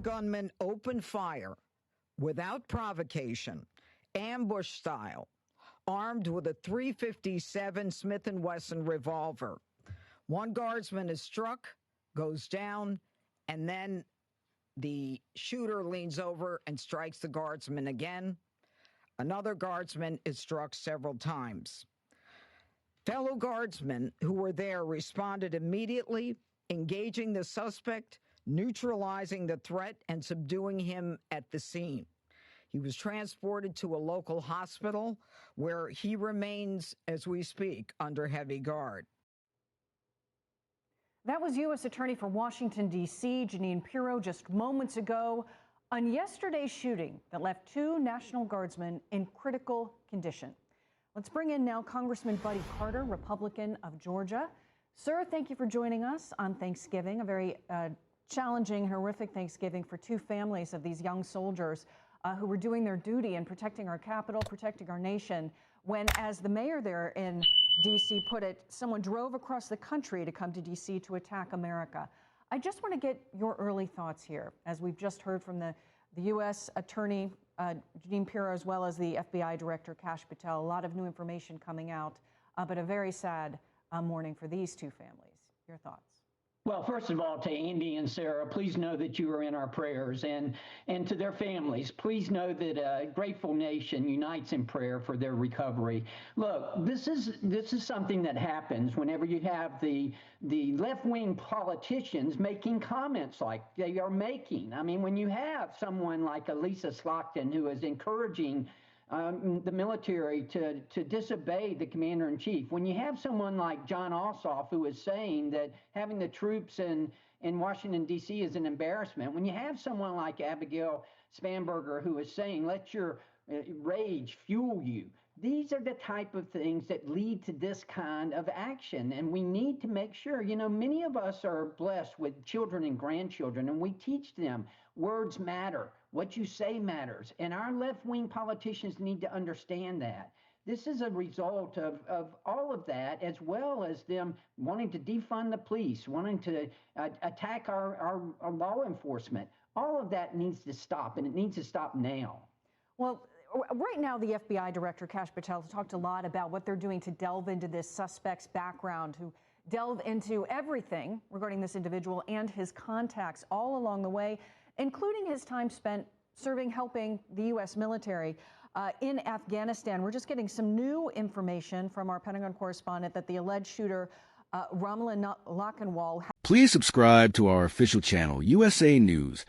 gunman opened fire without provocation, ambush style, armed with a .357 Smith & Wesson revolver. One guardsman is struck, goes down, and then the shooter leans over and strikes the guardsman again. Another guardsman is struck several times. Fellow guardsmen who were there responded immediately, engaging the suspect, neutralizing the threat, and subduing him at the scene. He was transported to a local hospital where he remains, as we speak, under heavy guard. That was U.S. Attorney for Washington, D.C., Jeanine Pirro, just moments ago on yesterday's shooting that left 2 National Guardsmen in critical condition. Let's bring in now Congressman Buddy Carter, Republican of Georgia. Sir, thank you for joining us on Thanksgiving, a very challenging, horrific Thanksgiving for 2 families of these young soldiers who were doing their duty in protecting our capital, protecting our nation, when, as the mayor there in D.C. put it, someone drove across the country to come to D.C. to attack America. I just want to get your early thoughts here, as we've just heard from the U.S. Attorney, Jeanine Pirro, as well as the FBI Director, Kash Patel. A lot of new information coming out, but a very sad morning for these 2 families. Your thoughts? Well, first of all, to Andy and Sarah, please know that you are in our prayers, and to their families, please know that a grateful nation unites in prayer for their recovery. Look, this is something that happens whenever you have the left-wing politicians making comments like they are making. I mean, when you have someone like Elisa Slotkin, who is encouraging the military to disobey the commander-in-chief. When you have someone like John Ossoff, who is saying that having the troops in Washington, D.C. is an embarrassment. When you have someone like Abigail Spanberger, who is saying, let your rage fuel you. These are the type of things that lead to this kind of action. And we need to make sure, many of us are blessed with children and grandchildren, and we teach them words matter. What you say matters. And our left-wing politicians need to understand that. This is a result of all of that, as well as them wanting to defund the police, wanting to attack our law enforcement. All of that needs to stop, and it needs to stop now. Well, right now, the FBI Director, Kash Patel, talked a lot about what they're doing to delve into this suspect's background, to delve into everything regarding this individual and his contacts all along the way, including his time spent helping the U.S. military in Afghanistan. We're just getting some new information from our Pentagon correspondent that the alleged shooter, Ramla Lakhanwal. Please subscribe to our official channel, USA News,